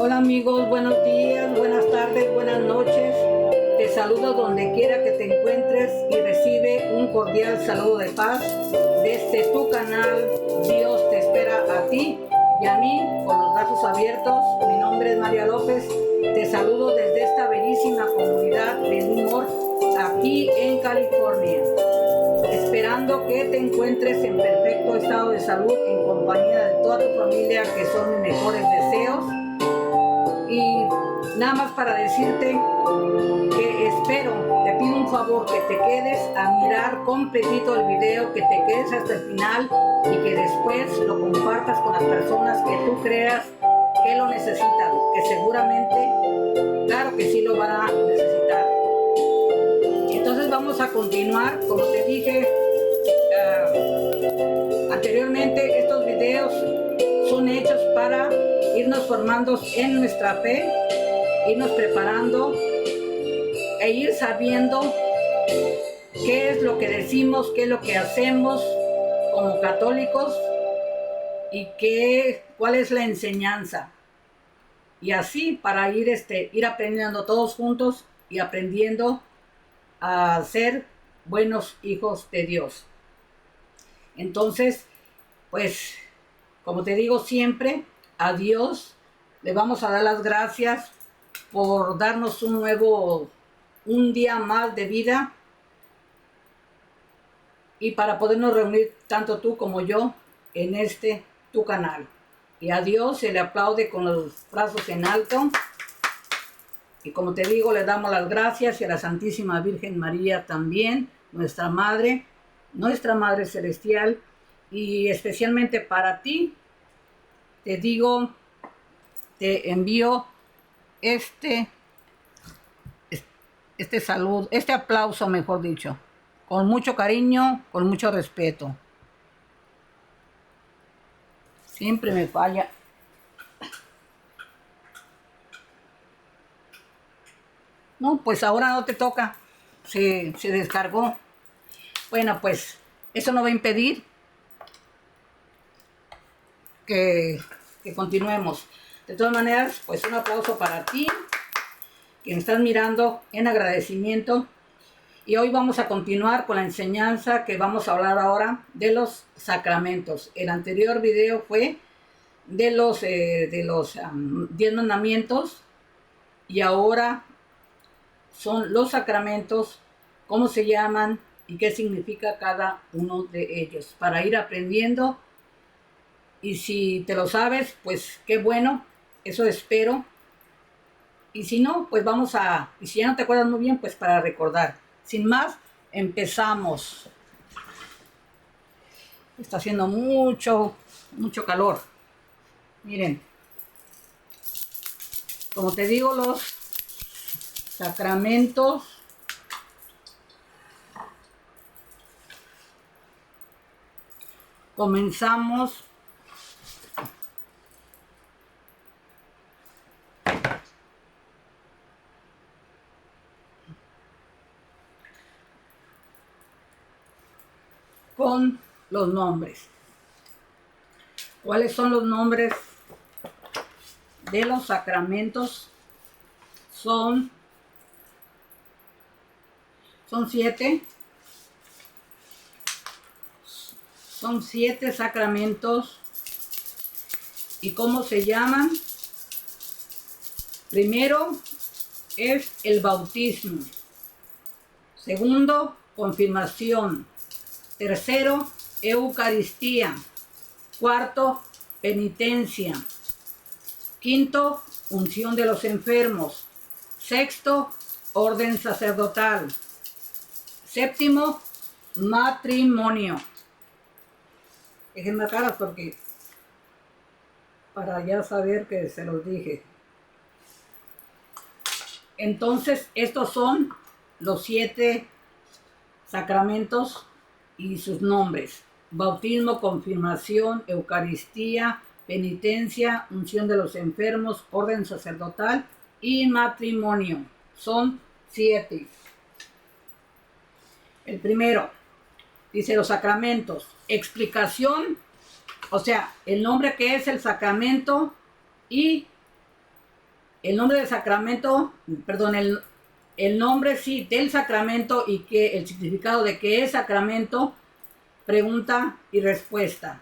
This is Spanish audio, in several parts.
Hola amigos, buenos días, buenas tardes, buenas noches. Te saludo donde quiera que te encuentres y recibe un cordial saludo de paz desde tu canal. Dios te espera a ti y a mí con los brazos abiertos. Mi nombre es María López. Te saludo desde esta bellísima comunidad de New York, aquí en California. Esperando que te encuentres en perfecto estado de salud en compañía de toda tu familia, que son mis mejores deseos. Y nada más para decirte que espero, te pido un favor, que te quedes a mirar completito el video, que te quedes hasta el final y que después lo compartas con las personas que tú creas que lo necesitan, que seguramente, claro que sí lo van a necesitar. Entonces vamos a continuar, como te dije anteriormente, estos videos son hechos para irnos formando en nuestra fe, irnos preparando e ir sabiendo qué es lo que decimos, qué es lo que hacemos como católicos y cuál es la enseñanza. Y así para ir aprendiendo todos juntos y aprendiendo a ser buenos hijos de Dios. Entonces, pues, como te digo siempre, a Dios le vamos a dar las gracias por darnos un día más de vida y para podernos reunir tanto tú como yo en tu canal. Y a Dios se le aplaude con los brazos en alto. Y como te digo, le damos las gracias y a la Santísima Virgen María también, nuestra Madre Celestial. Y especialmente para ti, te digo, te envío este aplauso, mejor dicho, con mucho cariño, con mucho respeto. Siempre me falla. No, pues ahora no te toca. Se descargó. Bueno, pues eso no va a impedir que continuemos. De todas maneras, pues un aplauso para ti, que me estás mirando, en agradecimiento. Y hoy vamos a continuar con la enseñanza que vamos a hablar ahora de los sacramentos. El anterior video fue de los 10 mandamientos y ahora son los sacramentos, cómo se llaman y qué significa cada uno de ellos, para ir aprendiendo. Y si te lo sabes, pues qué bueno, eso espero. Y si no, pues y si ya no te acuerdas muy bien, pues para recordar. Sin más, empezamos. Está haciendo mucho calor. Miren, como te digo, los sacramentos comenzamos con los nombres. ¿Cuáles son los nombres de los sacramentos? Son 7. Son 7 sacramentos. ¿Y cómo se llaman? Primero es el bautismo. Segundo, confirmación. Tercero, Eucaristía. Cuarto, penitencia. Quinto, unción de los enfermos. Sexto, orden sacerdotal. Séptimo, matrimonio. Déjenme caras porque para ya saber que se los dije. Entonces, estos son los 7 sacramentos y sus nombres: bautismo, confirmación, Eucaristía, penitencia, unción de los enfermos, orden sacerdotal y matrimonio. Son 7. El primero dice los sacramentos. Explicación, o sea, el nombre que es el sacramento y El nombre del sacramento, perdón, el nombre sí del sacramento y que el significado de qué es sacramento, pregunta y respuesta.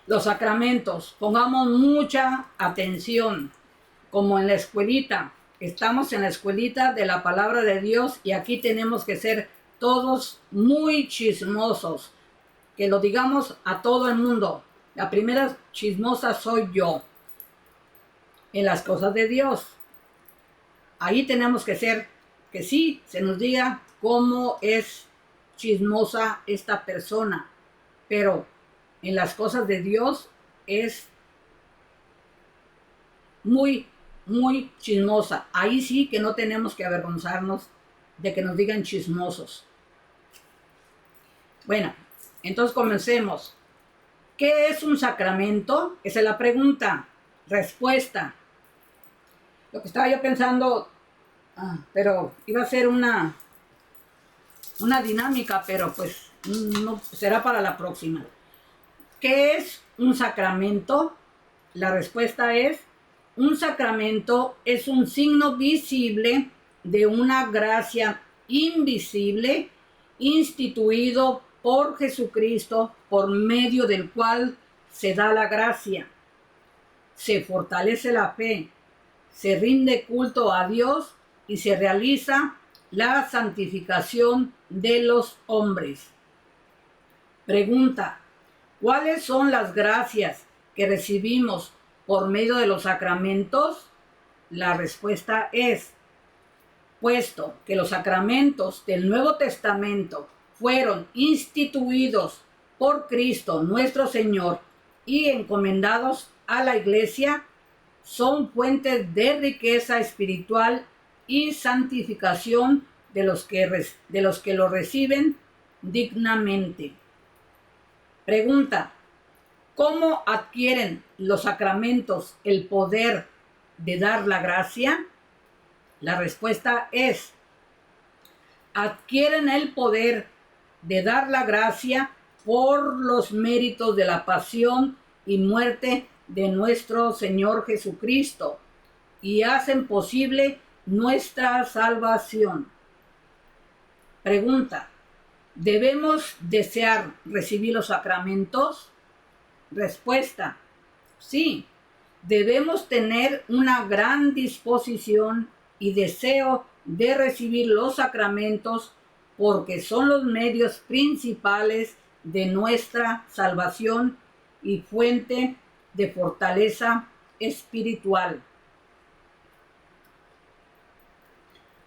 Los sacramentos, pongamos mucha atención, como en la escuelita. Estamos en la escuelita de la palabra de Dios y aquí tenemos que ser todos muy chismosos, que lo digamos a todo el mundo. La primera chismosa soy yo en las cosas de Dios. Ahí tenemos que ser, que sí, se nos diga cómo es chismosa esta persona, pero en las cosas de Dios es muy, muy chismosa. Ahí sí que no tenemos que avergonzarnos de que nos digan chismosos. Bueno, entonces comencemos. ¿Qué es un sacramento? Esa es la pregunta. Respuesta. Lo que estaba yo pensando, pero iba a ser una dinámica, pero pues no será para la próxima. ¿Qué es un sacramento? La respuesta es: un sacramento es un signo visible de una gracia invisible instituido por Jesucristo, por medio del cual se da la gracia, se fortalece la fe, se rinde culto a Dios y se realiza la santificación de los hombres. Pregunta: ¿cuáles son las gracias que recibimos por medio de los sacramentos? La respuesta es: puesto que los sacramentos del Nuevo Testamento fueron instituidos por Cristo nuestro Señor y encomendados a la Iglesia, son fuentes de riqueza espiritual y santificación de los que lo reciben dignamente. Pregunta: ¿cómo adquieren los sacramentos el poder de dar la gracia? La respuesta es: adquieren el poder de dar la gracia por los méritos de la pasión y muerte de nuestro Señor Jesucristo y hacen posible nuestra salvación. Pregunta: ¿debemos desear recibir los sacramentos? Respuesta: sí, debemos tener una gran disposición y deseo de recibir los sacramentos porque son los medios principales de nuestra salvación y fuente de fortaleza espiritual.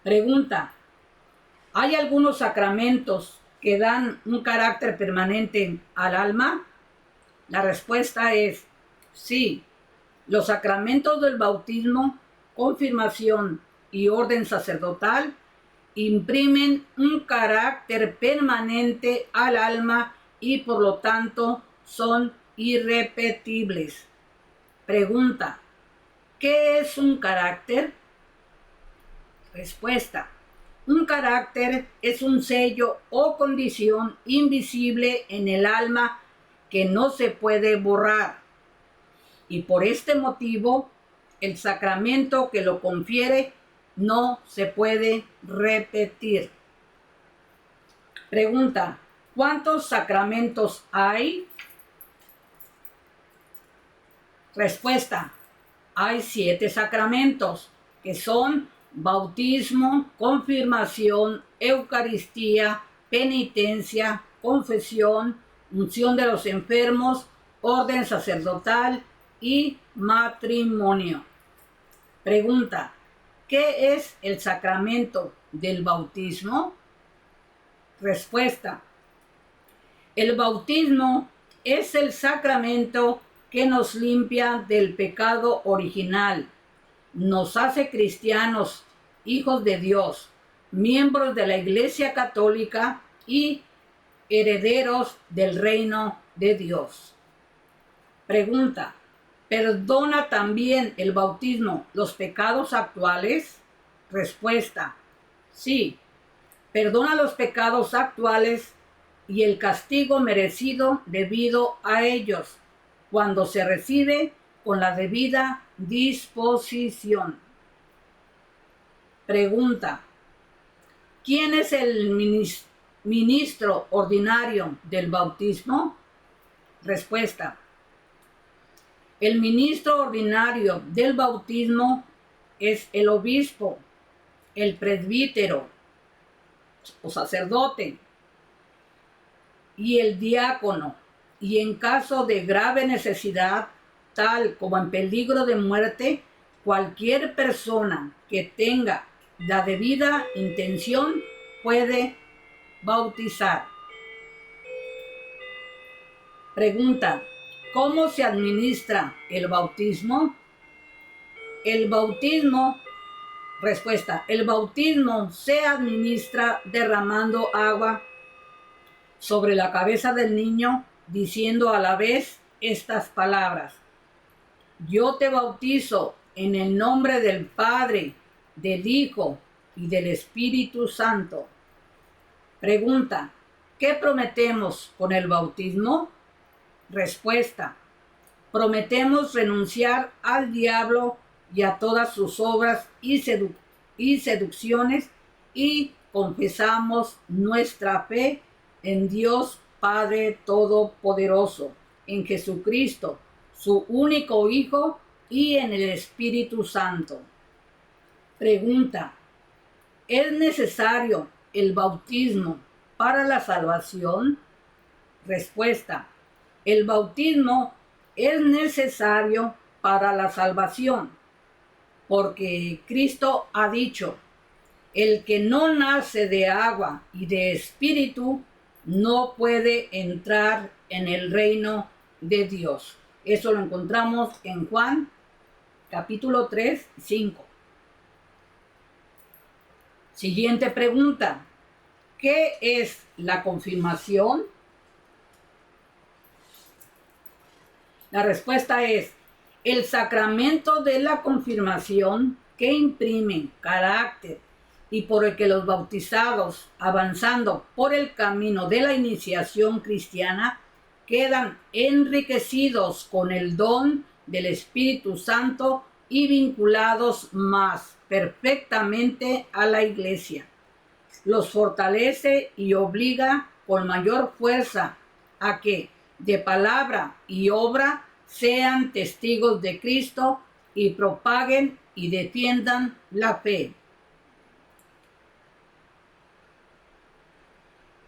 Pregunta: ¿hay algunos sacramentos que dan un carácter permanente al alma? La respuesta es sí. Los sacramentos del bautismo, confirmación y orden sacerdotal imprimen un carácter permanente al alma y por lo tanto son irrepetibles. Pregunta: ¿qué es un carácter? Respuesta: un carácter es un sello o condición invisible en el alma que no se puede borrar. Y por este motivo, el sacramento que lo confiere no se puede repetir. Pregunta: ¿cuántos sacramentos hay? Respuesta: hay 7 sacramentos, que son bautismo, confirmación, Eucaristía, penitencia, confesión, unción de los enfermos, orden sacerdotal y matrimonio. Pregunta: ¿qué es el sacramento del bautismo? Respuesta: el bautismo es el sacramento que nos limpia del pecado original, nos hace cristianos, hijos de Dios, miembros de la Iglesia Católica y herederos del reino de Dios. Pregunta: ¿perdona también el bautismo los pecados actuales? Respuesta: sí, perdona los pecados actuales y el castigo merecido debido a ellos, cuando se recibe con la debida disposición. Pregunta: ¿quién es el ministro ordinario del bautismo? Respuesta: el ministro ordinario del bautismo es el obispo, el presbítero o sacerdote y el diácono, y en caso de grave necesidad, tal como en peligro de muerte, cualquier persona que tenga la debida intención puede bautizar. Pregunta: ¿cómo se administra el bautismo? Respuesta: el bautismo se administra derramando agua sobre la cabeza del niño, diciendo a la vez estas palabras: yo te bautizo en el nombre del Padre, del Hijo y del Espíritu Santo. Pregunta: ¿qué prometemos con el bautismo? Respuesta: prometemos renunciar al diablo y a todas sus obras y seducciones, y confesamos nuestra fe en Dios Padre Todopoderoso, en Jesucristo, su único Hijo, y en el Espíritu Santo. Pregunta: ¿es necesario el bautismo para la salvación? Respuesta: el bautismo es necesario para la salvación, porque Cristo ha dicho: el que no nace de agua y de espíritu no puede entrar en el reino de Dios. Eso lo encontramos en Juan capítulo 3, 5. Siguiente pregunta: ¿qué es la confirmación? La respuesta es: el sacramento de la confirmación que imprime carácter y por el que los bautizados, avanzando por el camino de la iniciación cristiana, quedan enriquecidos con el don del Espíritu Santo y vinculados más perfectamente a la Iglesia. Los fortalece y obliga con mayor fuerza a que, de palabra y obra, sean testigos de Cristo y propaguen y defiendan la fe.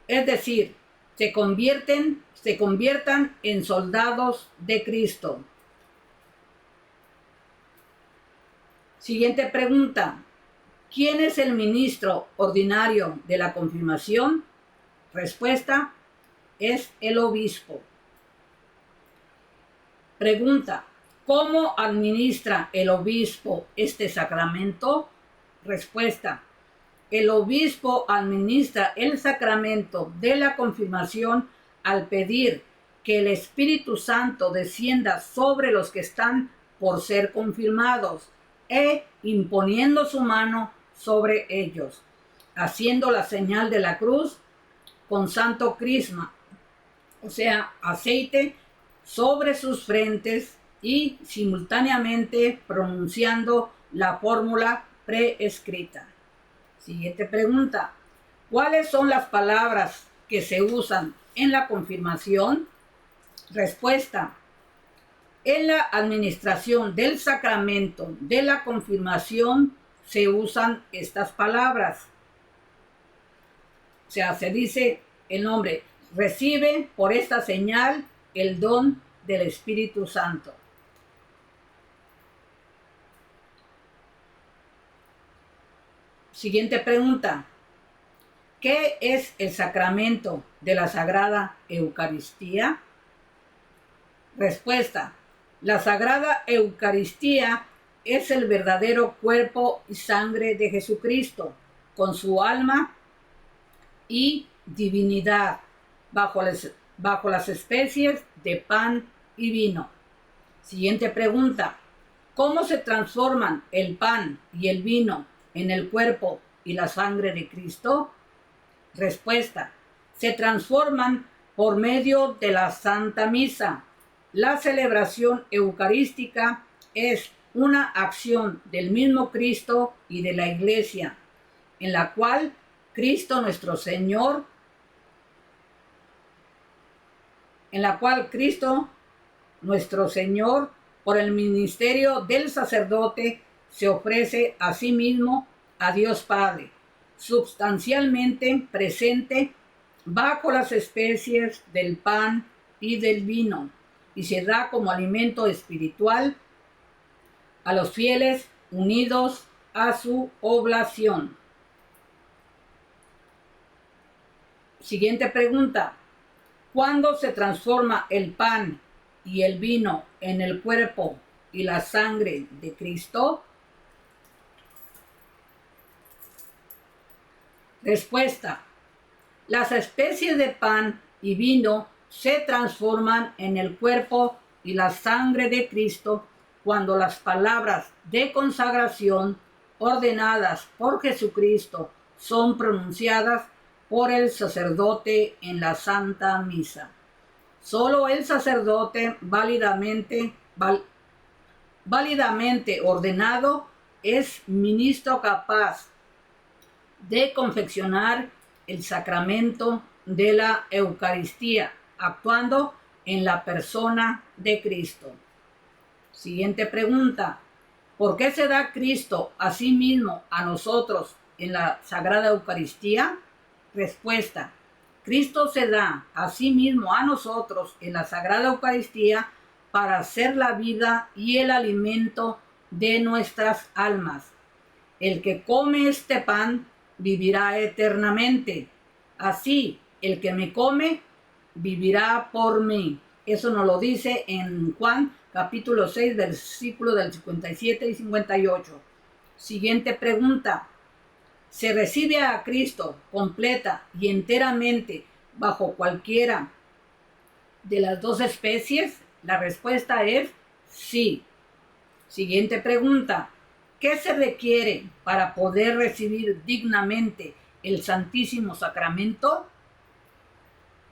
Es decir, se conviertan en soldados de Cristo. Siguiente pregunta: ¿quién es el ministro ordinario de la confirmación? Respuesta: es el obispo. Pregunta: ¿cómo administra el obispo este sacramento? Respuesta: el obispo administra el sacramento de la confirmación al pedir que el Espíritu Santo descienda sobre los que están por ser confirmados e imponiendo su mano sobre ellos, haciendo la señal de la cruz con santo crisma, o sea, aceite sobre sus frentes, y simultáneamente pronunciando la fórmula preescrita. Siguiente pregunta: ¿cuáles son las palabras que se usan en la confirmación? Respuesta: en la administración del sacramento de la confirmación se usan estas palabras. O sea, se dice el nombre: recibe por esta señal el don del Espíritu Santo. Siguiente pregunta: ¿qué es el sacramento de la Sagrada Eucaristía? Respuesta: la Sagrada Eucaristía es el verdadero cuerpo y sangre de Jesucristo, con su alma y divinidad, bajo las especies de pan y vino. Siguiente pregunta: ¿cómo se transforman el pan y el vino en el cuerpo y la sangre de Cristo? Respuesta: se transforman por medio de la Santa Misa, La celebración eucarística es una acción del mismo Cristo y de la Iglesia, en la cual Cristo nuestro Señor, por el ministerio del sacerdote, se ofrece a sí mismo a Dios Padre, sustancialmente presente bajo las especies del pan y del vino, y se da como alimento espiritual a los fieles unidos a su oblación. Siguiente pregunta. ¿Cuándo se transforma el pan y el vino en el cuerpo y la sangre de Cristo? Respuesta. Las especies de pan y vino se transforman en el cuerpo y la sangre de Cristo cuando las palabras de consagración ordenadas por Jesucristo son pronunciadas por el sacerdote en la Santa Misa. Solo el sacerdote válidamente ordenado es ministro capaz de confeccionar el sacramento de la Eucaristía, actuando en la persona de Cristo. Siguiente pregunta. ¿Por qué se da Cristo a sí mismo a nosotros en la Sagrada Eucaristía? Respuesta. Cristo se da a sí mismo a nosotros en la Sagrada Eucaristía para ser la vida y el alimento de nuestras almas. El que come este pan vivirá eternamente. Así, el que me come vivirá por mí. Eso nos lo dice en Juan capítulo 6, versículos del 57 y 58. Siguiente pregunta. ¿Se recibe a Cristo completa y enteramente bajo cualquiera de las dos especies? La respuesta es sí. Siguiente pregunta. ¿Qué se requiere para poder recibir dignamente el Santísimo Sacramento?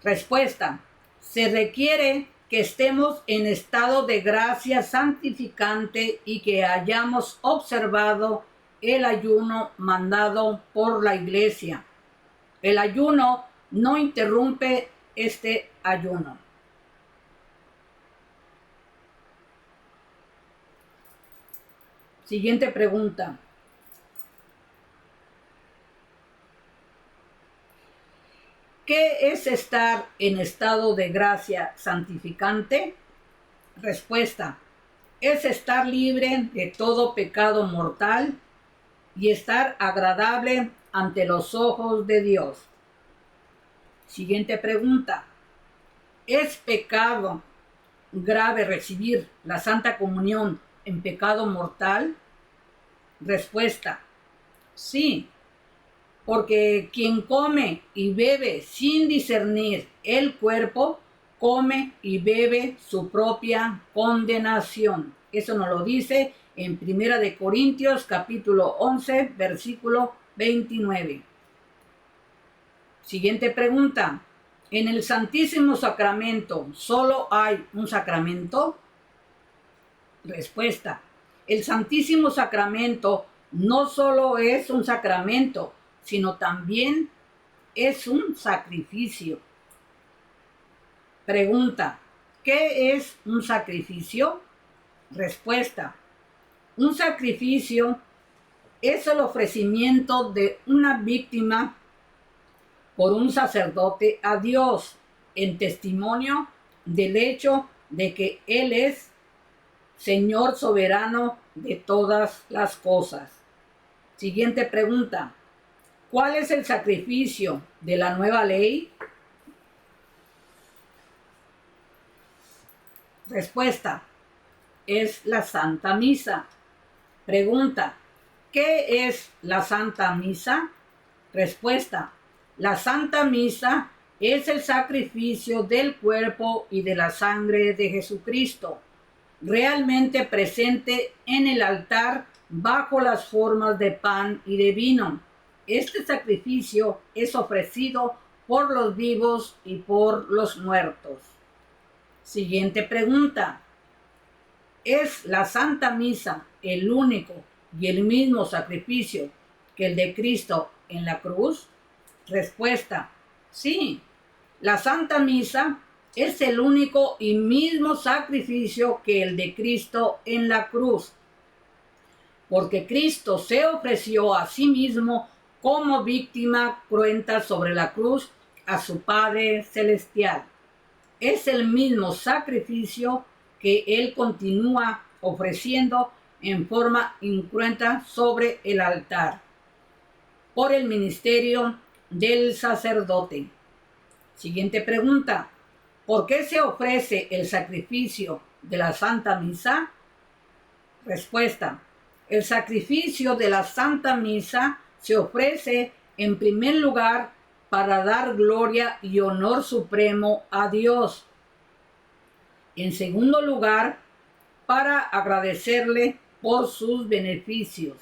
Respuesta. Se requiere que estemos en estado de gracia santificante y que hayamos observado el ayuno mandado por la Iglesia. El ayuno no interrumpe este ayuno. Siguiente pregunta. ¿Qué es estar en estado de gracia santificante? Respuesta. Es estar libre de todo pecado mortal y estar agradable ante los ojos de Dios. Siguiente pregunta. ¿Es pecado grave recibir la Santa Comunión en pecado mortal? Respuesta. Sí, porque quien come y bebe sin discernir el cuerpo, come y bebe su propia condenación. Eso nos lo dice en 1 Corintios capítulo 11, versículo 29. Siguiente pregunta. ¿En el Santísimo Sacramento solo hay un sacramento? Respuesta. El Santísimo Sacramento no solo es un sacramento, sino también es un sacrificio. Pregunta. ¿Qué es un sacrificio? Respuesta. Un sacrificio es el ofrecimiento de una víctima por un sacerdote a Dios en testimonio del hecho de que Él es Señor soberano de todas las cosas. Siguiente pregunta. ¿Cuál es el sacrificio de la nueva ley? Respuesta. Es la Santa Misa. Pregunta. ¿Qué es la Santa Misa? Respuesta. La Santa Misa es el sacrificio del cuerpo y de la sangre de Jesucristo, realmente presente en el altar bajo las formas de pan y de vino. Este sacrificio es ofrecido por los vivos y por los muertos. Siguiente pregunta. ¿Es la Santa Misa el único y el mismo sacrificio que el de Cristo en la cruz? Respuesta. Sí, la Santa Misa es el único y mismo sacrificio que el de Cristo en la cruz, porque Cristo se ofreció a sí mismo como víctima cruenta sobre la cruz a su Padre Celestial. Es el mismo sacrificio que Él continúa ofreciendo en forma incruenta sobre el altar por el ministerio del sacerdote. Siguiente pregunta. ¿Por qué se ofrece el sacrificio de la Santa Misa? Respuesta. El sacrificio de la Santa Misa se ofrece en primer lugar para dar gloria y honor supremo a Dios. En segundo lugar, para agradecerle por sus beneficios.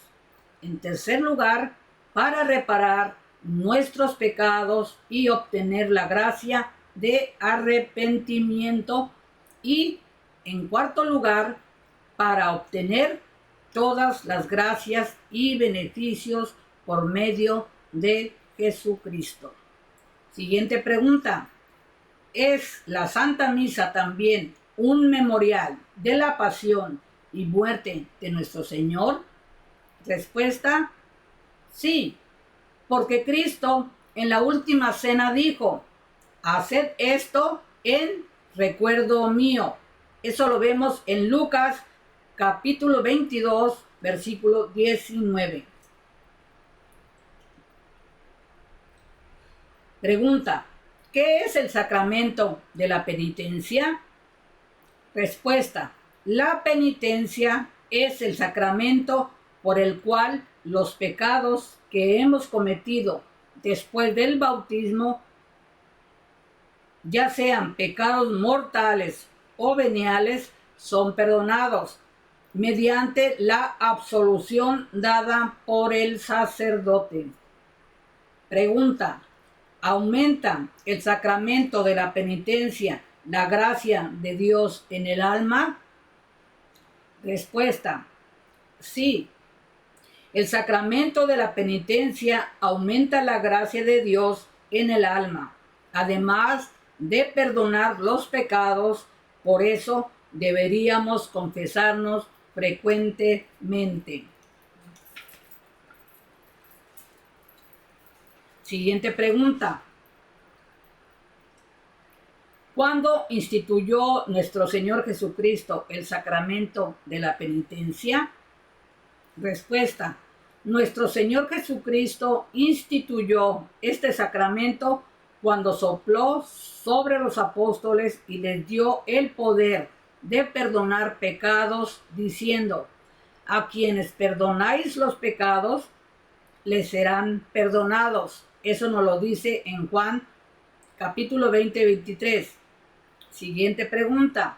En tercer lugar, para reparar nuestros pecados y obtener la gracia de arrepentimiento. Y en cuarto lugar, para obtener todas las gracias y beneficios por medio de Jesucristo. Siguiente pregunta. ¿Es la Santa Misa también un memorial de la pasión y muerte de nuestro Señor? Respuesta. Sí, porque Cristo en la última cena dijo, haced esto en recuerdo mío. Eso lo vemos en Lucas capítulo 22, versículo 19. Pregunta, ¿qué es el sacramento de la penitencia? Respuesta, la penitencia es el sacramento por el cual los pecados que hemos cometido después del bautismo, ya sean pecados mortales o veniales, son perdonados mediante la absolución dada por el sacerdote. Pregunta, ¿aumenta el sacramento de la penitencia la gracia de Dios en el alma? Respuesta, sí. El sacramento de la penitencia aumenta la gracia de Dios en el alma, además de perdonar los pecados. Por eso deberíamos confesarnos frecuentemente. Siguiente pregunta. ¿Cuándo instituyó nuestro Señor Jesucristo el sacramento de la penitencia? Respuesta. Nuestro Señor Jesucristo instituyó este sacramento cuando sopló sobre los apóstoles y les dio el poder de perdonar pecados, diciendo, a quienes perdonáis los pecados, les serán perdonados. Eso nos lo dice en Juan capítulo 20, 23. Siguiente pregunta.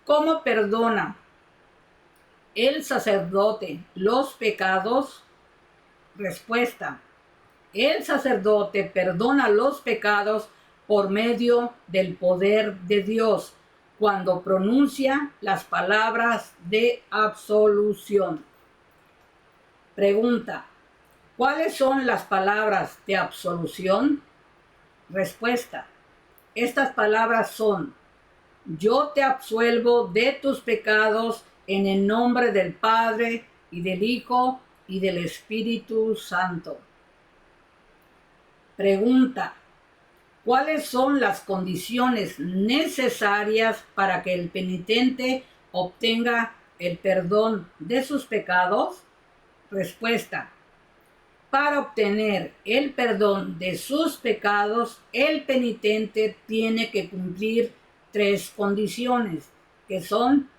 ¿Cómo perdona el sacerdote los pecados? Respuesta. El sacerdote perdona los pecados por medio del poder de Dios cuando pronuncia las palabras de absolución. Pregunta. ¿Cuáles son las palabras de absolución? Respuesta. Estas palabras son: yo te absuelvo de tus pecados en el nombre del Padre y del Hijo y del Espíritu Santo. Pregunta. ¿Cuáles son las condiciones necesarias para que el penitente obtenga el perdón de sus pecados? Respuesta. Para obtener el perdón de sus pecados, el penitente tiene que cumplir 3 condiciones, que son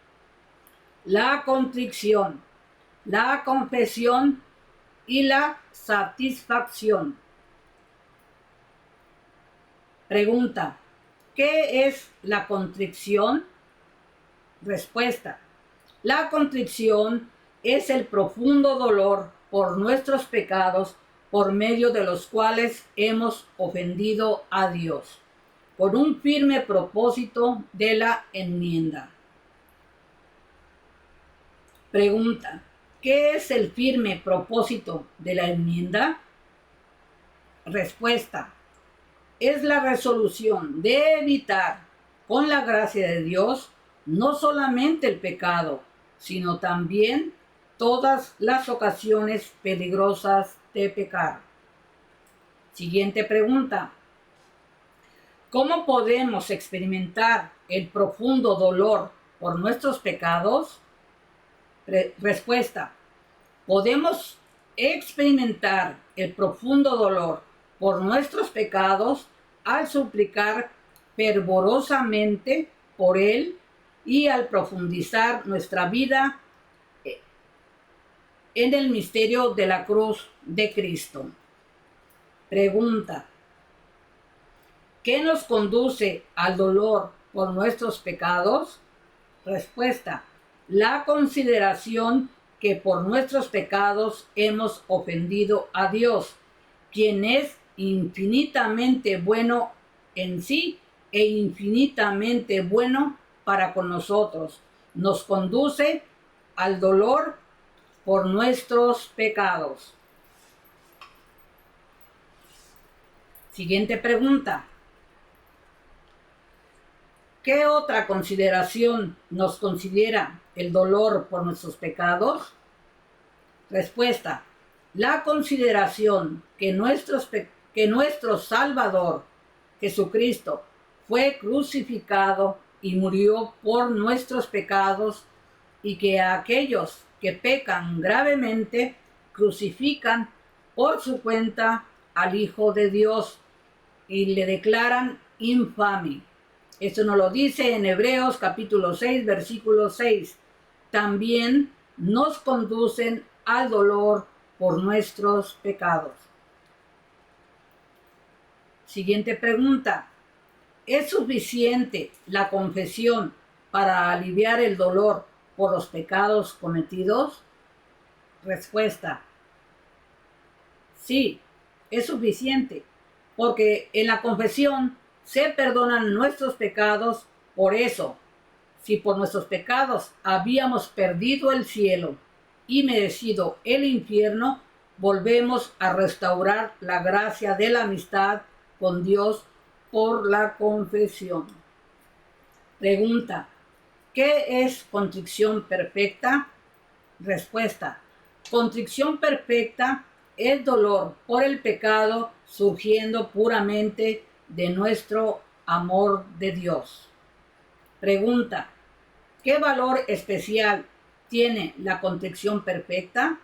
la contrición, la confesión y la satisfacción. Pregunta. ¿Qué es la contrición? Respuesta. La contrición es el profundo dolor por nuestros pecados por medio de los cuales hemos ofendido a Dios. con un firme propósito de la enmienda. Pregunta: ¿qué es el firme propósito de la enmienda? Respuesta: es la resolución de evitar, con la gracia de Dios, no solamente el pecado, sino también todas las ocasiones peligrosas de pecar. Siguiente pregunta: ¿cómo podemos experimentar el profundo dolor por nuestros pecados? Respuesta: podemos experimentar el profundo dolor por nuestros pecados al suplicar fervorosamente por Él y al profundizar nuestra vida en el misterio de la cruz de Cristo. Pregunta: ¿qué nos conduce al dolor por nuestros pecados? Respuesta: la consideración que por nuestros pecados hemos ofendido a Dios, quien es infinitamente bueno en sí e infinitamente bueno para con nosotros. Nos conduce al dolor por nuestros pecados. Siguiente pregunta: ¿qué otra consideración nos considera el dolor por nuestros pecados? Respuesta: la consideración que nuestro Salvador, Jesucristo, fue crucificado y murió por nuestros pecados, y que a aquellos que pecan gravemente crucifican por su cuenta al Hijo de Dios y le declaran infame. Esto nos lo dice en Hebreos capítulo 6, versículo 6. También nos conducen al dolor por nuestros pecados. Siguiente pregunta: ¿es suficiente la confesión para aliviar el dolor por los pecados cometidos? Respuesta: sí, es suficiente, porque en la confesión se perdonan nuestros pecados. Por eso, si por nuestros pecados habíamos perdido el cielo y merecido el infierno, volvemos a restaurar la gracia de la amistad con Dios por la confesión. Pregunta: ¿qué es contrición perfecta? Respuesta: contrición perfecta es dolor por el pecado surgiendo puramente de nuestro amor de Dios. Pregunta: ¿qué valor especial tiene la contrición perfecta?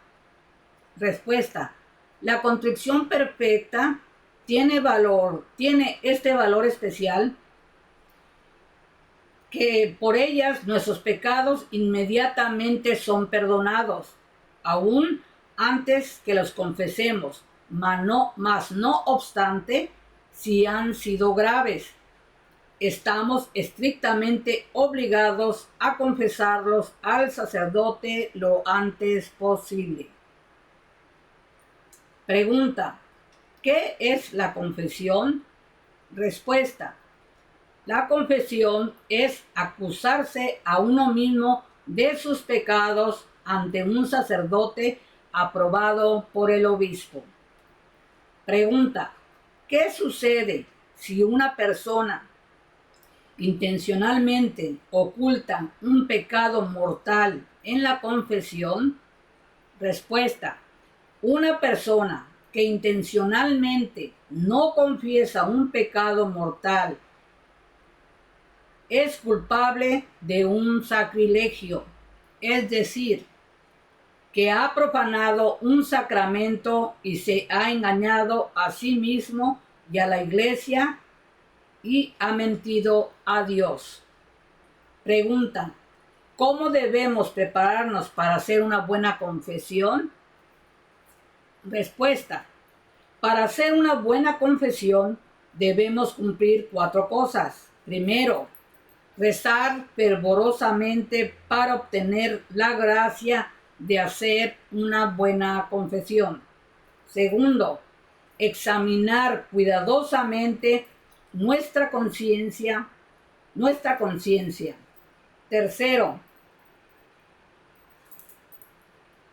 Respuesta: la contrición perfecta tiene este valor especial, que por ellas nuestros pecados inmediatamente son perdonados, aún antes que los confesemos, mas no obstante, si han sido graves, estamos estrictamente obligados a confesarlos al sacerdote lo antes posible. Pregunta: ¿qué es la confesión? Respuesta: la confesión es acusarse a uno mismo de sus pecados ante un sacerdote aprobado por el obispo. Pregunta: ¿qué sucede si una persona intencionalmente oculta un pecado mortal en la confesión? Respuesta: una persona que intencionalmente no confiesa un pecado mortal es culpable de un sacrilegio, es decir, que ha profanado un sacramento y se ha engañado a sí mismo y a la iglesia y ha mentido a Dios. Pregunta: ¿cómo debemos prepararnos para hacer una buena confesión? Respuesta: para hacer una buena confesión debemos cumplir 4 cosas. Primero, rezar fervorosamente para obtener la gracia de hacer una buena confesión. Segundo, examinar cuidadosamente nuestra conciencia. Tercero,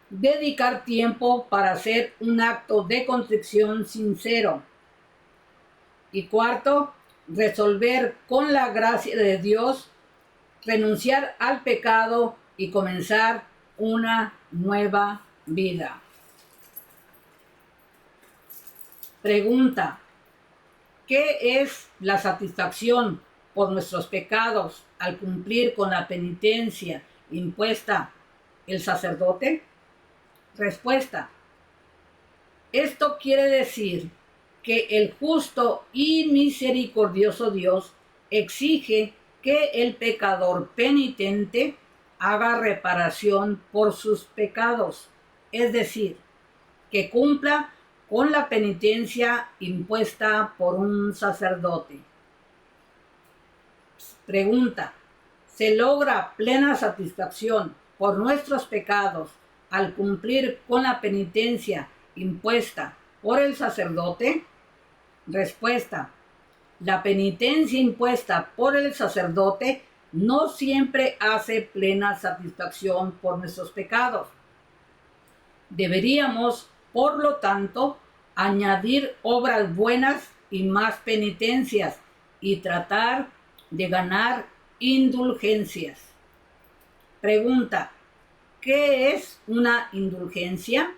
dedicar tiempo para hacer un acto de contrición sincero. Y cuarto, resolver con la gracia de Dios, renunciar al pecado y comenzar una nueva vida. Pregunta: ¿qué es la satisfacción por nuestros pecados al cumplir con la penitencia impuesta el sacerdote? Respuesta: esto quiere decir que el justo y misericordioso Dios exige que el pecador penitente haga reparación por sus pecados, es decir, que cumpla con la penitencia impuesta por un sacerdote. Pregunta: ¿se logra plena satisfacción por nuestros pecados al cumplir con la penitencia impuesta por el sacerdote? Respuesta: la penitencia impuesta por el sacerdote no siempre hace plena satisfacción por nuestros pecados. Deberíamos, por lo tanto, añadir obras buenas y más penitencias y tratar de ganar indulgencias. Pregunta: ¿qué es una indulgencia?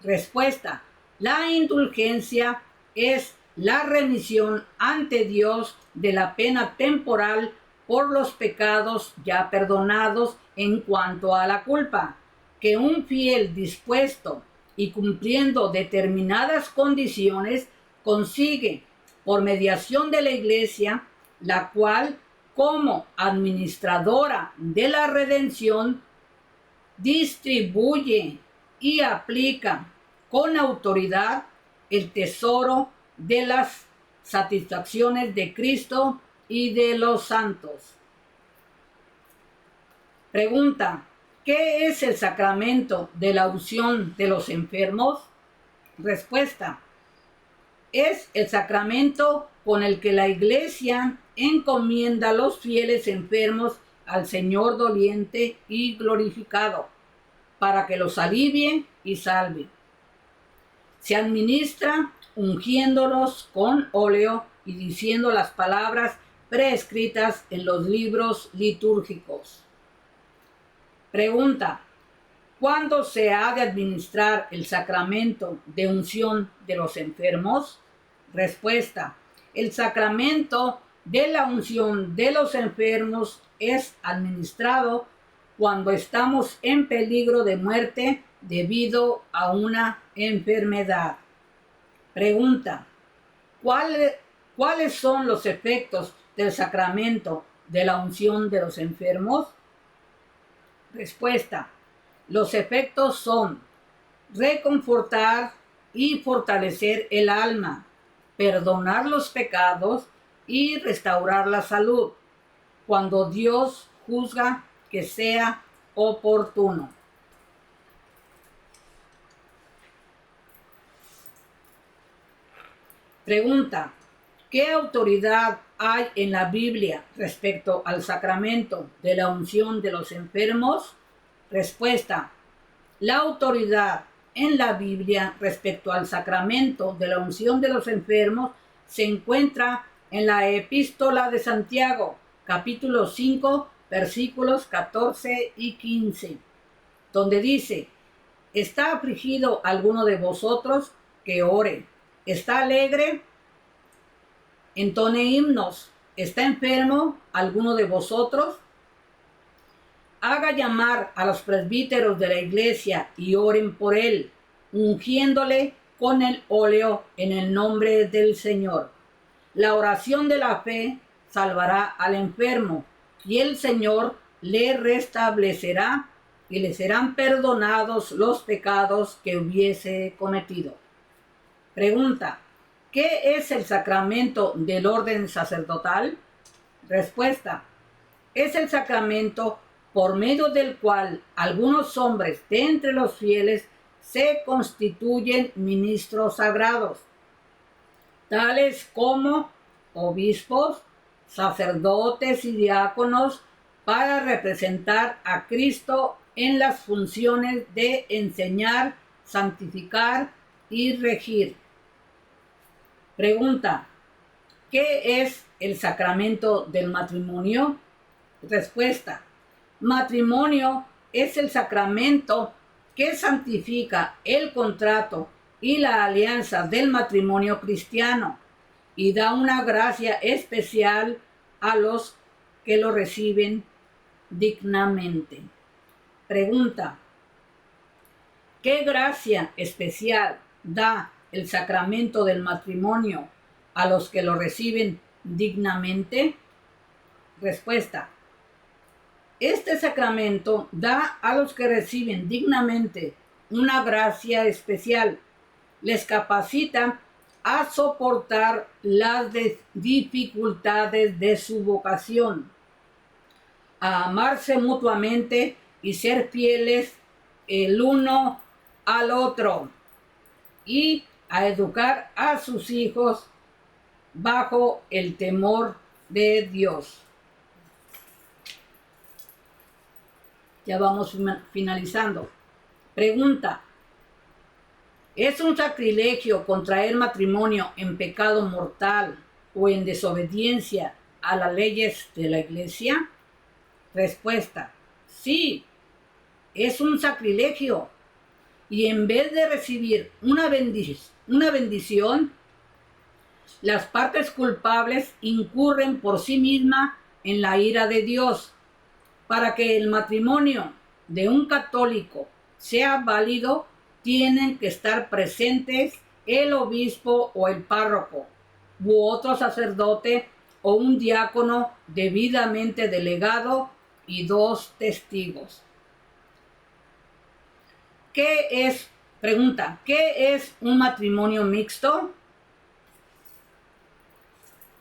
Respuesta: la indulgencia es la remisión ante Dios de la pena temporal por los pecados ya perdonados en cuanto a la culpa, que un fiel dispuesto y cumpliendo determinadas condiciones consigue por mediación de la Iglesia, la cual, como administradora de la redención, distribuye y aplica con autoridad el tesoro de las satisfacciones de Cristo y de los santos. Pregunta: ¿qué es el sacramento de la unción de los enfermos? Respuesta: es el sacramento con el que la Iglesia encomienda a los fieles enfermos al Señor doliente y glorificado, para que los alivie y salve. Se administra ungiéndolos con óleo y diciendo las palabras prescritas en los libros litúrgicos. Pregunta: ¿cuándo se ha de administrar el sacramento de unción de los enfermos? Respuesta: el sacramento de la unción de los enfermos es administrado cuando estamos en peligro de muerte debido a una enfermedad. Pregunta: ¿cuáles son los efectos del sacramento de la unción de los enfermos? Respuesta: los efectos son reconfortar y fortalecer el alma, perdonar los pecados y restaurar la salud, cuando Dios juzga que sea oportuno. Pregunta: ¿qué autoridad hay en la Biblia respecto al sacramento de la unción de los enfermos? Respuesta: la autoridad en la Biblia respecto al sacramento de la unción de los enfermos se encuentra en la Epístola de Santiago, capítulo 5, versículos 14 y 15, donde dice: ¿está afligido alguno de vosotros? Que ore. ¿Está alegre? Entone himnos. ¿Está enfermo alguno de vosotros? Haga llamar a los presbíteros de la iglesia y oren por él, ungiéndole con el óleo en el nombre del Señor. La oración de la fe salvará al enfermo, y el Señor le restablecerá y le serán perdonados los pecados que hubiese cometido. Pregunta: ¿qué es el sacramento del orden sacerdotal? Respuesta: es el sacramento por medio del cual algunos hombres de entre los fieles se constituyen ministros sagrados, tales como obispos, sacerdotes y diáconos para representar a Cristo en las funciones de enseñar, santificar y regir. Pregunta: ¿qué es el sacramento del matrimonio? Respuesta: matrimonio es el sacramento que santifica el contrato y la alianza del matrimonio cristiano y da una gracia especial a los que lo reciben dignamente. Pregunta: ¿qué gracia especial da el sacramento del matrimonio a los que lo reciben dignamente? Respuesta: este sacramento da a los que reciben dignamente una gracia especial. Les capacita a soportar las dificultades de su vocación, a amarse mutuamente y ser fieles el uno al otro, y a educar a sus hijos bajo el temor de Dios. Ya vamos finalizando. Pregunta: ¿es un sacrilegio contraer matrimonio en pecado mortal o en desobediencia a las leyes de la Iglesia? Respuesta: sí, es un sacrilegio. Y en vez de recibir una bendición, las partes culpables incurren por sí mismas en la ira de Dios. Para que el matrimonio de un católico sea válido, tienen que estar presentes el obispo o el párroco, u otro sacerdote o un diácono debidamente delegado y 2 testigos. Pregunta: ¿qué es un matrimonio mixto?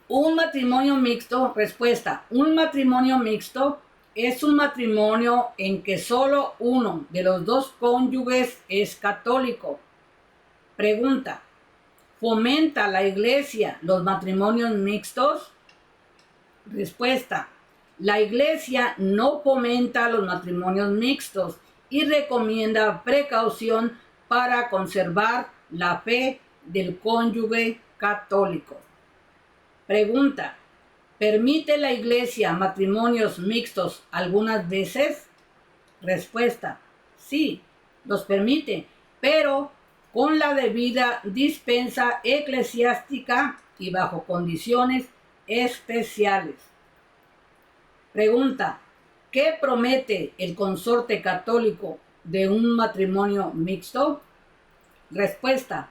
Un matrimonio mixto. Respuesta: un matrimonio mixto es un matrimonio en que solo uno de los 2 cónyuges es católico. Pregunta: ¿fomenta la Iglesia los matrimonios mixtos? Respuesta: la Iglesia no fomenta los matrimonios mixtos y recomienda precaución para conservar la fe del cónyuge católico. Pregunta: ¿permite la Iglesia matrimonios mixtos algunas veces? Respuesta: sí, los permite, pero con la debida dispensa eclesiástica y bajo condiciones especiales. Pregunta: ¿qué promete el consorte católico de un matrimonio mixto? Respuesta: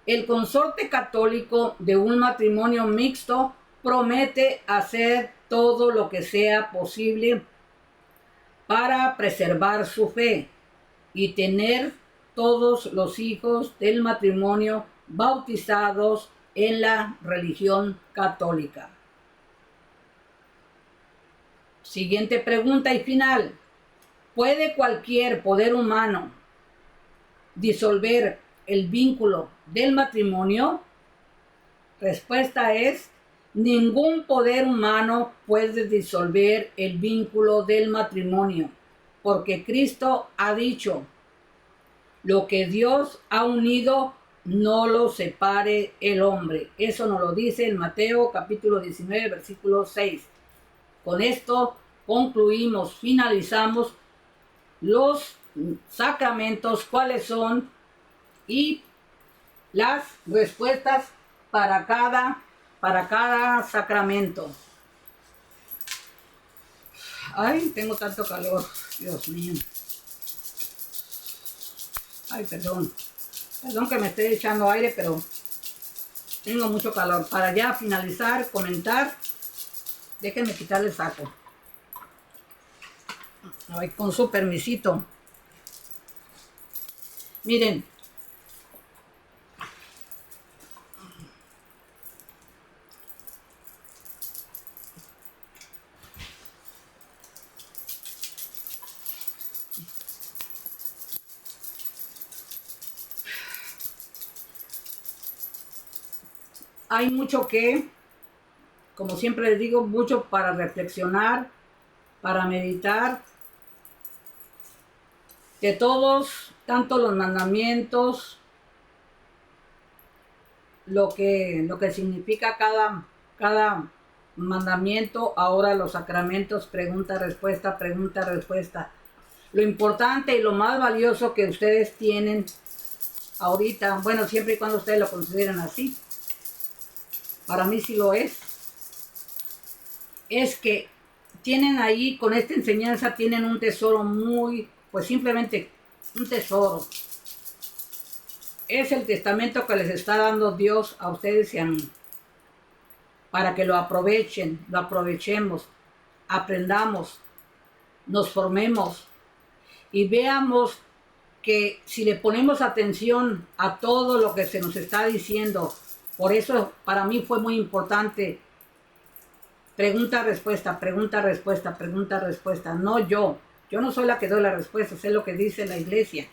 el consorte católico de un matrimonio mixto promete hacer todo lo que sea posible para preservar su fe y tener todos los hijos del matrimonio bautizados en la religión católica. Siguiente pregunta y final: ¿puede cualquier poder humano disolver el vínculo del matrimonio? Respuesta es: ningún poder humano puede disolver el vínculo del matrimonio, porque Cristo ha dicho: lo que Dios ha unido, no lo separe el hombre. Eso nos lo dice en Mateo capítulo 19, versículo 6. Con esto concluimos, finalizamos los sacramentos, cuáles son y las respuestas para cada sacramento. Ay, tengo tanto calor, Dios mío. Ay, perdón que me esté echando aire, pero tengo mucho calor. Para ya finalizar, comentar, déjenme quitarle el saco. Ay, con su permisito. Miren, hay mucho que como siempre les digo, mucho para reflexionar, para meditar, de todos, tanto los mandamientos, lo que significa cada mandamiento, ahora los sacramentos, pregunta, respuesta. Lo importante y lo más valioso que ustedes tienen ahorita, bueno, siempre y cuando ustedes lo consideren así, para mí sí lo es que tienen ahí, con esta enseñanza, tienen un tesoro muy, pues simplemente un tesoro. Es el testamento que les está dando Dios a ustedes y a mí, para que lo aprovechen, lo aprovechemos, aprendamos, nos formemos y veamos que si le ponemos atención a todo lo que se nos está diciendo, por eso para mí fue muy importante pregunta, respuesta. No yo no soy la que doy la respuesta, sé lo que dice la iglesia.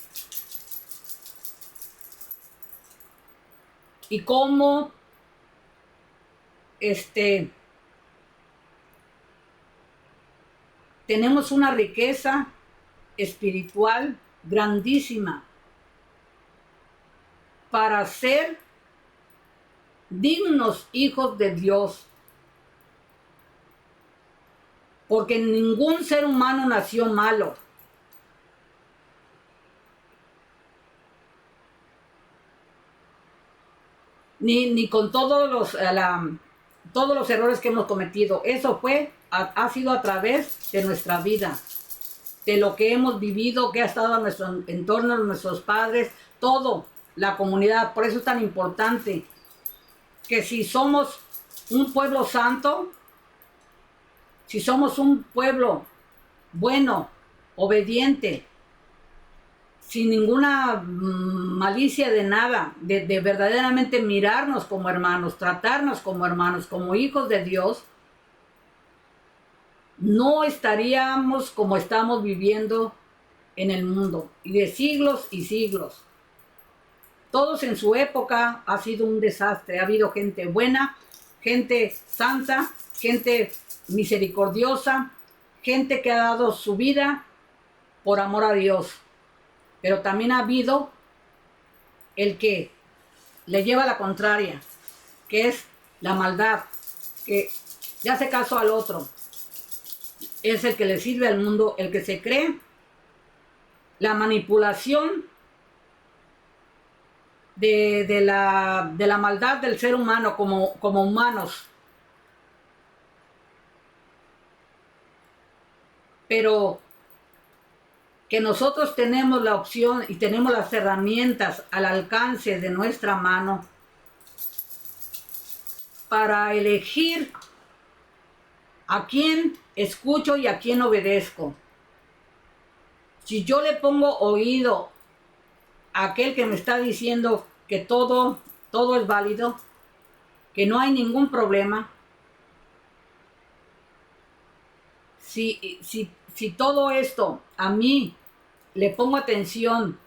Y cómo tenemos una riqueza espiritual grandísima para ser dignos hijos de Dios. Porque ningún ser humano nació malo. Ni con todos los errores que hemos cometido. Eso ha sido a través de nuestra vida, de lo que hemos vivido, que ha estado en nuestro entorno, nuestros padres, todo, la comunidad. Por eso es tan importante que si somos un pueblo santo, si somos un pueblo bueno, obediente, sin ninguna malicia de nada, de verdaderamente mirarnos como hermanos, tratarnos como hermanos, como hijos de Dios, no estaríamos como estamos viviendo en el mundo, y de siglos y siglos. Todos en su época ha sido un desastre, ha habido gente buena, gente santa, gente misericordiosa, gente que ha dado su vida por amor a Dios. Pero también ha habido el que le lleva la contraria, que es la maldad, que ya hace caso al otro. Es el que le sirve al mundo, el que se cree. La manipulación de la maldad del ser humano como humanos. Pero que nosotros tenemos la opción y tenemos las herramientas al alcance de nuestra mano para elegir a quién escucho y a quién obedezco. Si yo le pongo oído a aquel que me está diciendo que todo es válido, que no hay ningún problema, si todo esto a mí le pongo atención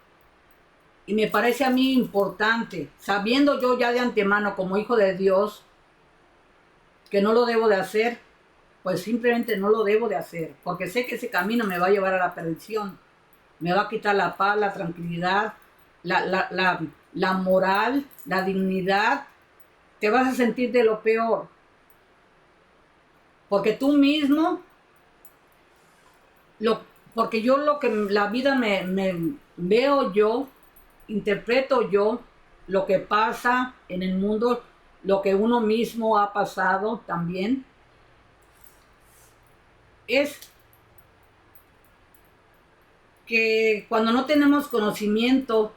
y me parece a mí importante, sabiendo yo ya de antemano como hijo de Dios que no lo debo de hacer, pues simplemente no lo debo de hacer, porque sé que ese camino me va a llevar a la perdición, me va a quitar la paz, la tranquilidad, la moral, la dignidad. Te vas a sentir de lo peor, porque tú mismo porque yo lo que la vida me veo yo, interpreto yo lo que pasa en el mundo, lo que uno mismo ha pasado también, es que cuando no tenemos conocimiento,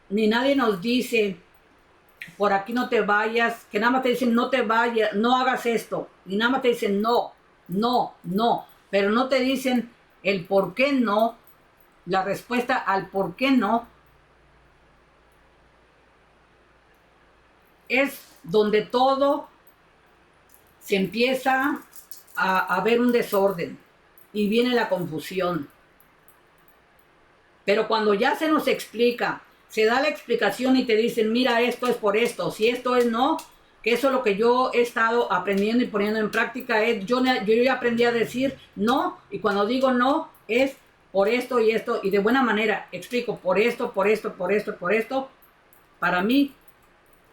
ni nadie nos dice, por aquí no te vayas, que nada más te dicen no te vayas, no hagas esto, y nada más te dicen no, pero no te dicen el por qué no, la respuesta al por qué no, es donde todo se empieza a ver un desorden y viene la confusión. Pero cuando ya se nos explica, se da la explicación y te dicen, mira, esto es por esto, si esto es no, que eso es lo que yo he estado aprendiendo y poniendo en práctica. Yo ya aprendí a decir no, y cuando digo no es por esto y esto, y de buena manera explico por esto, por esto, por esto, por esto. Para mí,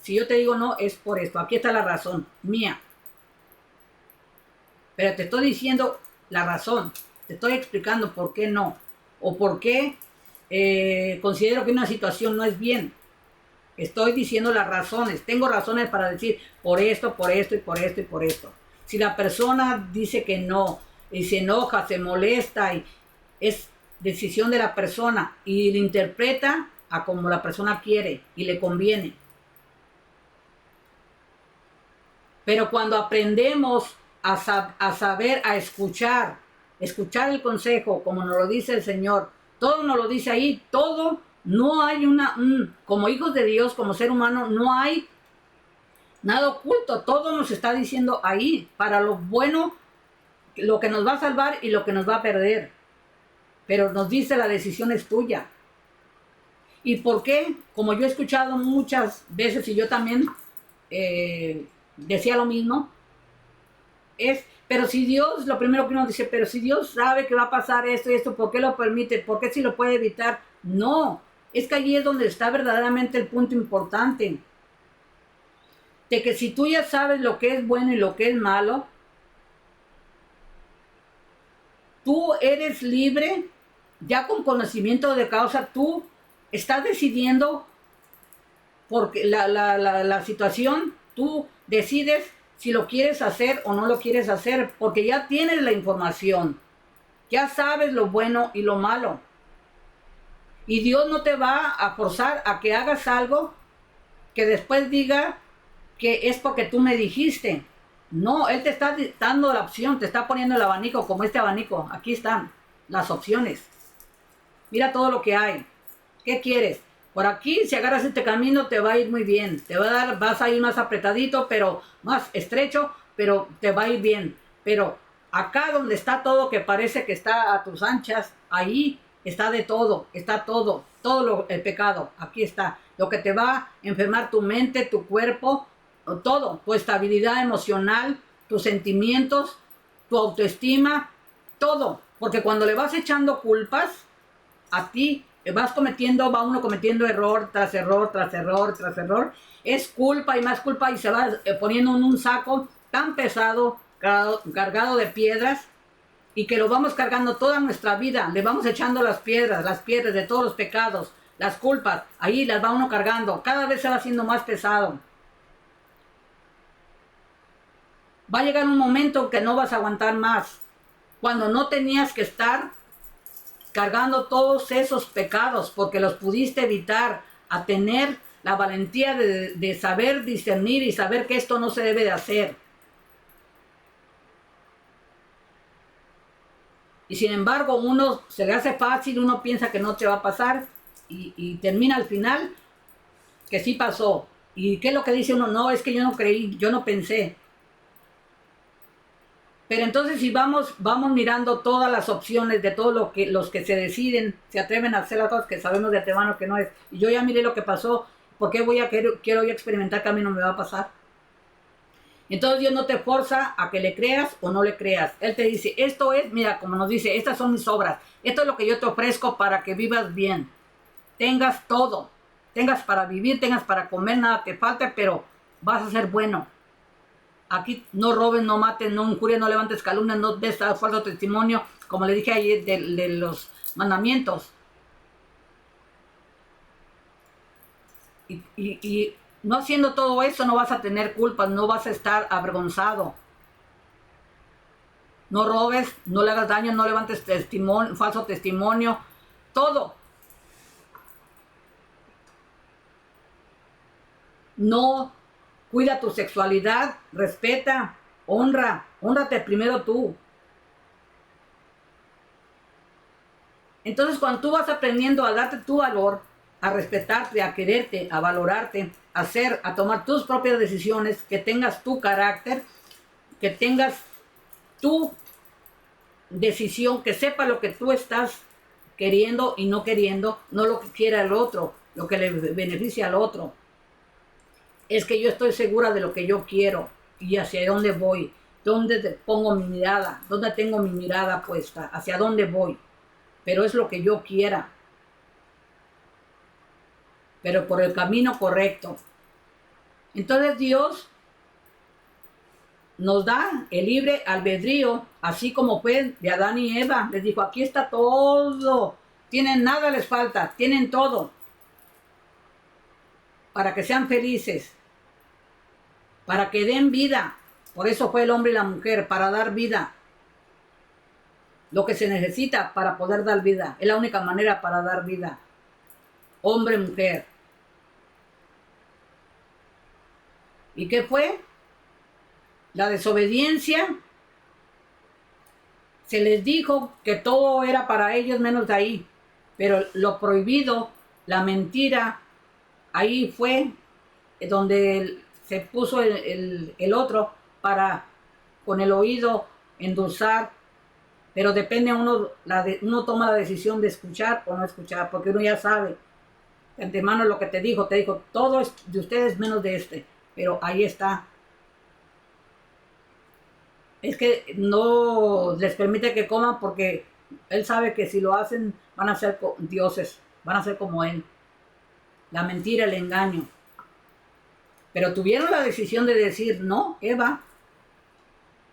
si yo te digo no, es por esto. Aquí está la razón mía. Pero te estoy diciendo la razón. Te estoy explicando por qué no. O por qué considero que una situación no es bien. Estoy diciendo las razones. Tengo razones para decir por esto, por esto y por esto y por esto. Si la persona dice que no y se enoja, se molesta, y es decisión de la persona y le interpreta a como la persona quiere y le conviene. Pero cuando aprendemos a saber, a escuchar el consejo, como nos lo dice el Señor, todo nos lo dice ahí, todo, no hay como hijos de Dios, como ser humano, no hay nada oculto, todo nos está diciendo ahí, para lo bueno, lo que nos va a salvar y lo que nos va a perder. Pero nos dice la decisión es tuya. ¿Y por qué? Como yo he escuchado muchas veces y yo también decía lo mismo, pero si Dios, lo primero que uno dice, pero si Dios sabe que va a pasar esto y esto, ¿por qué lo permite? ¿Por qué si lo puede evitar? No, es que allí es donde está verdaderamente el punto importante. De que si tú ya sabes lo que es bueno y lo que es malo, tú eres libre, ya con conocimiento de causa, tú estás decidiendo porque la situación, tú decides si lo quieres hacer o no lo quieres hacer, porque ya tienes la información, ya sabes lo bueno y lo malo. Y Dios no te va a forzar a que hagas algo que después diga que es porque tú me dijiste. No, Él te está dando la opción, te está poniendo el abanico, como este abanico. Aquí están las opciones. Mira todo lo que hay. ¿Qué quieres? Por aquí, si agarras este camino, te va a ir muy bien. Te va a dar, vas a ir más apretadito, pero más estrecho, pero te va a ir bien. Pero acá donde está todo, que parece que está a tus anchas, ahí está de todo, está todo, el pecado. Aquí está. Lo que te va a enfermar tu mente, tu cuerpo, todo. Tu estabilidad emocional, tus sentimientos, tu autoestima, todo. Porque cuando le vas echando culpas a ti, va uno cometiendo error tras error, tras error, tras error. Es culpa y más culpa y se va poniendo en un saco tan pesado, cargado de piedras, y que lo vamos cargando toda nuestra vida. Le vamos echando las piedras de todos los pecados, las culpas, ahí las va uno cargando. Cada vez se va haciendo más pesado. Va a llegar un momento que no vas a aguantar más. Cuando no tenías que estar cargando todos esos pecados porque los pudiste evitar, a tener la valentía de saber discernir y saber que esto no se debe de hacer. Y sin embargo, uno se le hace fácil, uno piensa que no te va a pasar y termina al final que sí pasó. ¿Y qué es lo que dice uno? No, es que yo no creí, yo no pensé. Pero entonces si vamos mirando todas las opciones de todos los que se deciden, se atreven a hacer las cosas que sabemos de antemano que no es. Y yo ya miré lo que pasó, ¿por qué quiero yo experimentar que a mí no me va a pasar? Entonces Dios no te forza a que le creas o no le creas. Él te dice, esto es, mira, como nos dice, estas son mis obras. Esto es lo que yo te ofrezco para que vivas bien. Tengas todo. Tengas para vivir, tengas para comer, nada te falte, pero vas a ser bueno. Aquí no robes, no mates, no injuries, no levantes calumnias, no des falso testimonio, como le dije ayer de los mandamientos. Y no haciendo todo eso no vas a tener culpas, no vas a estar avergonzado. No robes, no le hagas daño, no levantes falso testimonio, todo. No. Cuida tu sexualidad, respeta, hónrate primero tú. Entonces cuando tú vas aprendiendo a darte tu valor, a respetarte, a quererte, a valorarte, a tomar tus propias decisiones, que tengas tu carácter, que tengas tu decisión, que sepa lo que tú estás queriendo y no queriendo, no lo que quiera el otro, lo que le beneficia al otro. Es que yo estoy segura de lo que yo quiero y hacia dónde voy, dónde pongo mi mirada, dónde tengo mi mirada puesta, hacia dónde voy. Pero es lo que yo quiera, pero por el camino correcto. Entonces Dios nos da el libre albedrío, así como fue de Adán y Eva. Les dijo, aquí está todo, tienen nada les falta, tienen todo, para que sean felices, para que den vida. Por eso fue el hombre y la mujer, para dar vida. Lo que se necesita para poder dar vida, es la única manera para dar vida. Hombre, mujer. ¿Y qué fue? La desobediencia. Se les dijo que todo era para ellos menos de ahí. Pero lo prohibido, la mentira, ahí fue donde se puso el otro para con el oído endulzar. Pero depende uno toma la decisión de escuchar o no escuchar, porque uno ya sabe de antemano lo que te dijo, todo es de ustedes menos de este. Pero ahí está. Es que no les permite que coman porque él sabe que si lo hacen van a ser dioses, van a ser como él. La mentira, el engaño. Pero tuvieron la decisión de decir no, Eva.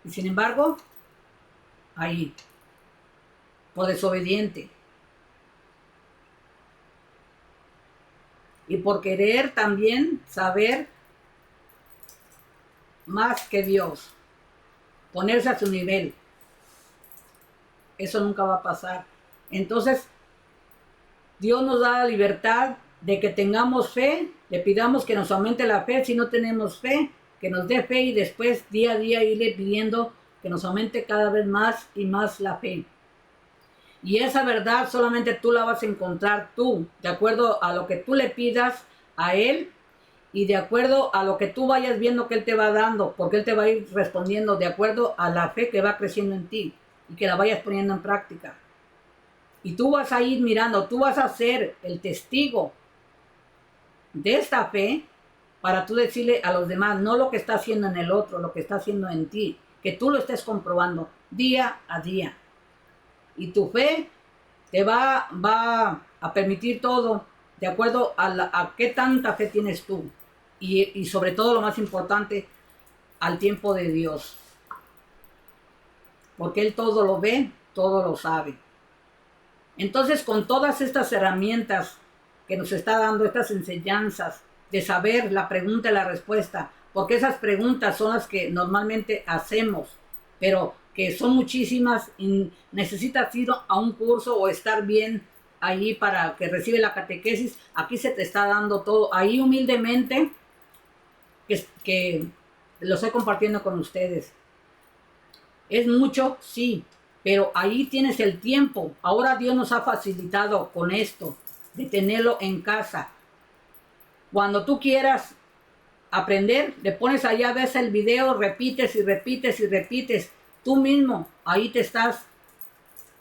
Y sin embargo, ahí, por desobediente. Y por querer también saber más que Dios. Ponerse a su nivel. Eso nunca va a pasar. Entonces, Dios nos da la libertad de que tengamos fe, le pidamos que nos aumente la fe. Si no tenemos fe, que nos dé fe y después día a día irle pidiendo que nos aumente cada vez más y más la fe. Y esa verdad solamente tú la vas a encontrar tú, de acuerdo a lo que tú le pidas a Él y de acuerdo a lo que tú vayas viendo que Él te va dando, porque Él te va a ir respondiendo de acuerdo a la fe que va creciendo en ti y que la vayas poniendo en práctica. Y tú vas a ir mirando, tú vas a ser el testigo de esta fe para tú decirle a los demás, no lo que está haciendo en el otro, lo que está haciendo en ti, que tú lo estés comprobando día a día. Y tu fe te va a permitir todo de acuerdo a qué tanta fe tienes tú. Y sobre todo lo más importante, al tiempo de Dios. Porque Él todo lo ve, todo lo sabe. Entonces, con todas estas herramientas que nos está dando, estas enseñanzas de saber la pregunta y la respuesta, porque esas preguntas son las que normalmente hacemos, pero que son muchísimas y necesitas ir a un curso o estar bien ahí para que recibe la catequesis. Aquí se te está dando todo, ahí humildemente que lo estoy compartiendo con ustedes. Es mucho, sí, pero ahí tienes el tiempo. Ahora Dios nos ha facilitado con esto, de tenerlo en casa. Cuando tú quieras aprender, le pones allá, ves el video, repites y repites y repites. Tú mismo, ahí te estás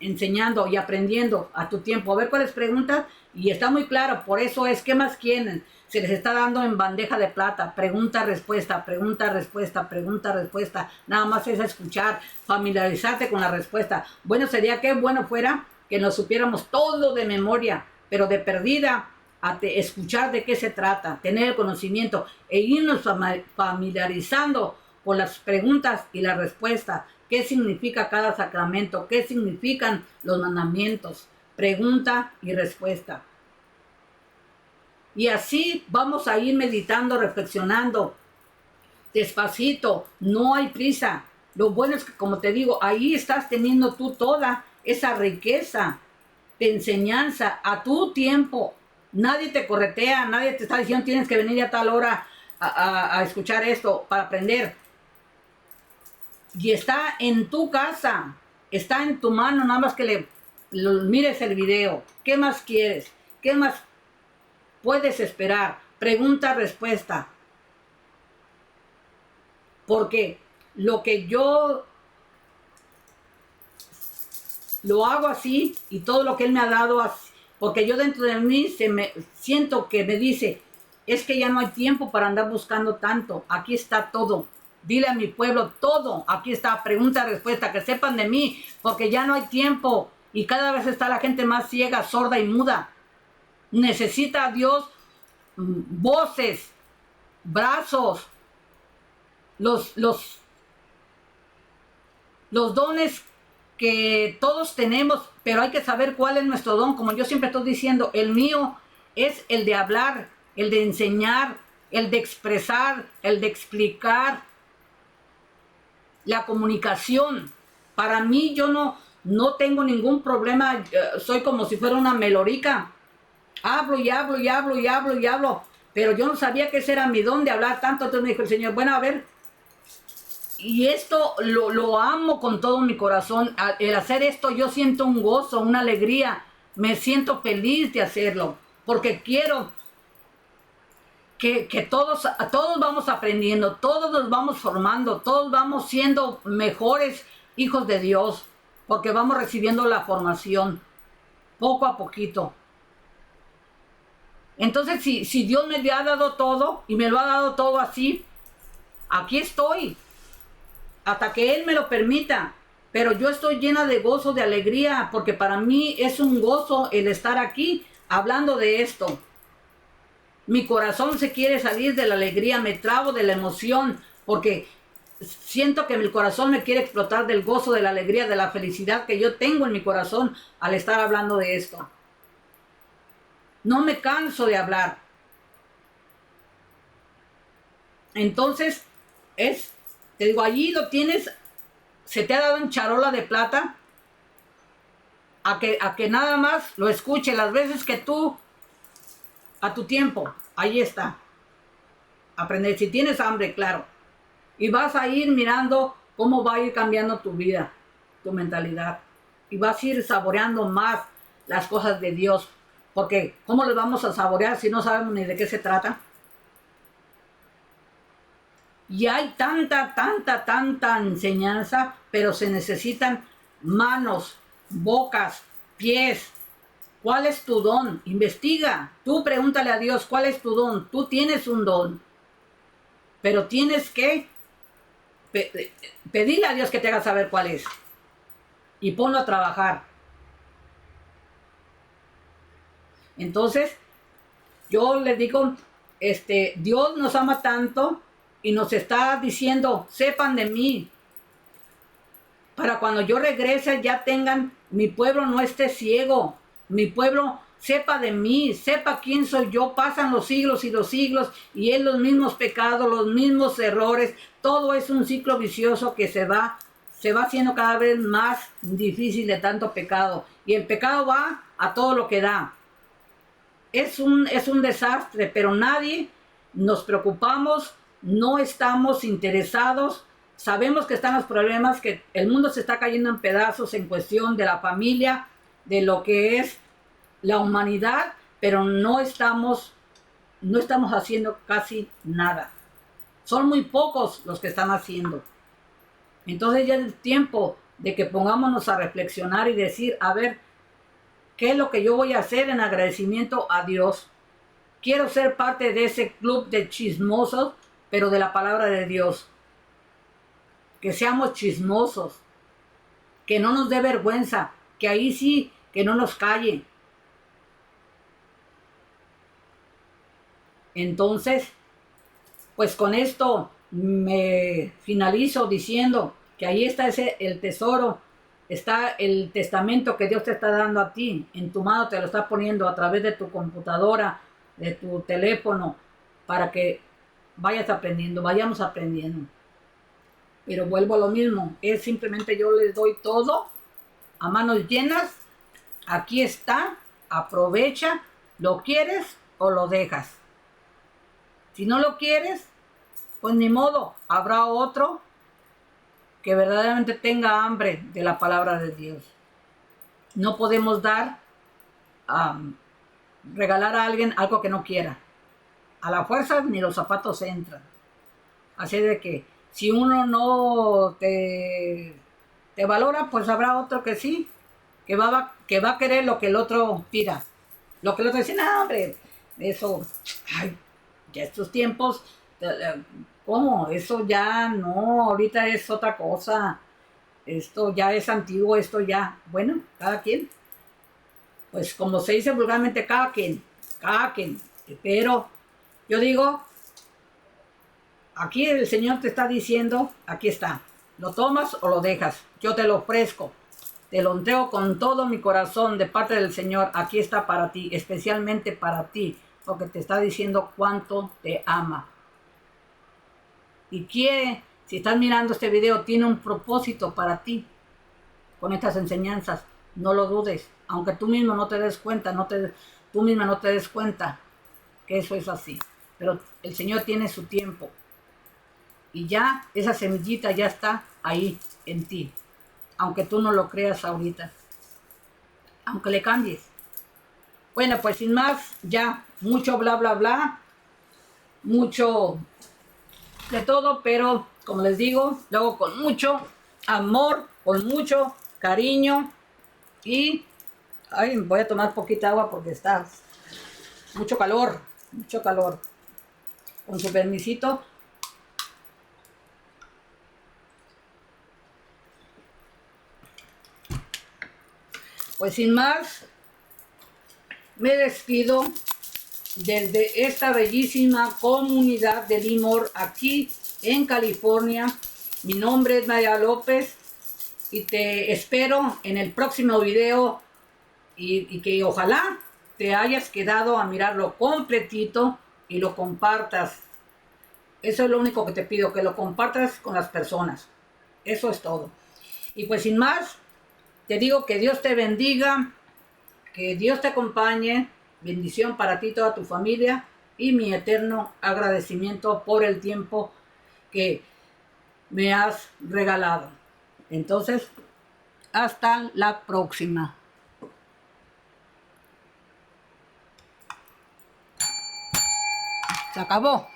enseñando y aprendiendo a tu tiempo. A ver cuáles preguntas, y está muy claro, por eso es, ¿qué más quieren? Se les está dando en bandeja de plata, pregunta, respuesta, pregunta, respuesta, pregunta, respuesta. Nada más es escuchar, familiarizarte con la respuesta. Bueno, sería que bueno fuera que nos supiéramos todo de memoria, pero de perdida a escuchar de qué se trata, tener el conocimiento e irnos familiarizando con las preguntas y las respuestas. ¿Qué significa cada sacramento? ¿Qué significan los mandamientos? Pregunta y respuesta. Y así vamos a ir meditando, reflexionando, despacito, no hay prisa. Lo bueno es que, como te digo, ahí estás teniendo tú toda esa riqueza de enseñanza a tu tiempo. Nadie te corretea, nadie te está diciendo tienes que venir a tal hora a escuchar esto para aprender. Y está en tu casa, está en tu mano, nada más que mires el video. ¿Qué más quieres? ¿Qué más puedes esperar? Pregunta, respuesta. Porque lo que yo lo hago así y todo lo que Él me ha dado así, porque yo dentro de mí siento que me dice, es que ya no hay tiempo para andar buscando tanto. Aquí está todo. Dile a mi pueblo todo. Aquí está pregunta, respuesta, que sepan de mí, porque ya no hay tiempo. Y cada vez está la gente más ciega, sorda y muda. Necesita a Dios voces, brazos, los dones que todos tenemos, pero hay que saber cuál es nuestro don. Como yo siempre estoy diciendo, el mío es el de hablar, el de enseñar, el de expresar, el de explicar, la comunicación. Para mí yo no tengo ningún problema, soy como si fuera una melorica. Hablo y hablo y hablo y hablo y hablo, pero yo no sabía que ese era mi don de hablar tanto. Entonces me dijo el Señor, bueno, a ver, y esto lo amo con todo mi corazón. El hacer esto yo siento un gozo, una alegría, me siento feliz de hacerlo, porque quiero que todos vamos aprendiendo, todos nos vamos formando, todos vamos siendo mejores hijos de Dios, porque vamos recibiendo la formación poco a poquito. Entonces, si Dios me ha dado todo y me lo ha dado todo así, aquí estoy, hasta que Él me lo permita. Pero yo estoy llena de gozo, de alegría, porque para mí es un gozo el estar aquí hablando de esto. Mi corazón se quiere salir de la alegría, me trabo de la emoción, porque siento que mi corazón me quiere explotar del gozo, de la alegría, de la felicidad que yo tengo en mi corazón al estar hablando de esto. No me canso de hablar. Entonces, te digo, allí lo tienes, se te ha dado en charola de plata, a que nada más lo escuche las veces que tú, a tu tiempo, ahí está. Aprender, si tienes hambre, claro. Y vas a ir mirando cómo va a ir cambiando tu vida, tu mentalidad. Y vas a ir saboreando más las cosas de Dios. Porque ¿cómo les vamos a saborear si no sabemos ni de qué se trata? Y hay tanta enseñanza, pero se necesitan manos, bocas, pies. ¿Cuál es tu don? Investiga. Tú pregúntale a Dios, ¿cuál es tu don? Tú tienes un don. Pero tienes que pedirle a Dios que te haga saber cuál es. Y ponlo a trabajar. Entonces, yo les digo, Dios nos ama tanto y nos está diciendo, sepan de mí. Para cuando yo regrese ya tengan, mi pueblo no esté ciego. Mi pueblo sepa de mí, sepa quién soy yo. Pasan los siglos y los siglos y es los mismos pecados, los mismos errores. Todo es un ciclo vicioso que se va haciendo cada vez más difícil de tanto pecado. Y el pecado va a todo lo que da. Es un desastre, pero nadie nos preocupamos, no estamos interesados. Sabemos que están los problemas, que el mundo se está cayendo en pedazos en cuestión de la familia, de lo que es la humanidad, pero no estamos haciendo casi nada. Son muy pocos los que están haciendo. Entonces ya es tiempo de que pongámonos a reflexionar y decir, a ver, ¿qué es lo que yo voy a hacer en agradecimiento a Dios? Quiero ser parte de ese club de chismosos, pero de la palabra de Dios. Que seamos chismosos, que no nos dé vergüenza, que ahí sí, que no nos calle. Entonces, pues con esto me finalizo diciendo que ahí está el tesoro, está el testamento que Dios te está dando a ti, en tu mano te lo está poniendo a través de tu computadora, de tu teléfono, para que vayamos aprendiendo. Pero vuelvo a lo mismo, es simplemente yo les doy todo a manos llenas. Aquí está, aprovecha, ¿lo quieres o lo dejas? Si no lo quieres, pues ni modo, habrá otro que verdaderamente tenga hambre de la palabra de Dios. No podemos regalar a alguien algo que no quiera. A la fuerza ni los zapatos entran. Así de que si uno no te valora, pues habrá otro que sí, que va a querer lo que el otro pida. Lo que el otro dice, no, hombre, eso, ay, Ya estos tiempos, ¿cómo? Eso ya no, ahorita es otra cosa. Esto ya es antiguo, esto ya, bueno, cada quien. Pues como se dice vulgarmente, cada quien. Pero yo digo, aquí el Señor te está diciendo, aquí está, lo tomas o lo dejas, yo te lo ofrezco, te lo entrego con todo mi corazón de parte del Señor, aquí está para ti, especialmente para ti, porque te está diciendo cuánto te ama. Y quiere, si estás mirando este video, tiene un propósito para ti con estas enseñanzas, no lo dudes, aunque tú mismo no te des cuenta, tú misma no te des cuenta que eso es así, pero el Señor tiene su tiempo. Y ya esa semillita ya está ahí en ti. Aunque tú no lo creas ahorita. Aunque le cambies. Bueno, pues sin más, ya mucho bla bla bla. Mucho de todo, pero como les digo, lo hago con mucho amor, con mucho cariño. Y ay, voy a tomar poquita agua porque está mucho calor. Mucho calor. Con su permisito. Pues sin más, me despido desde esta bellísima comunidad de Lemoore aquí en California. Mi nombre es Maya López y te espero en el próximo video y que ojalá te hayas quedado a mirarlo completito y lo compartas. Eso es lo único que te pido, que lo compartas con las personas. Eso es todo. Y pues sin más, te digo que Dios te bendiga, que Dios te acompañe, bendición para ti y toda tu familia y mi eterno agradecimiento por el tiempo que me has regalado. Entonces, hasta la próxima. Se acabó.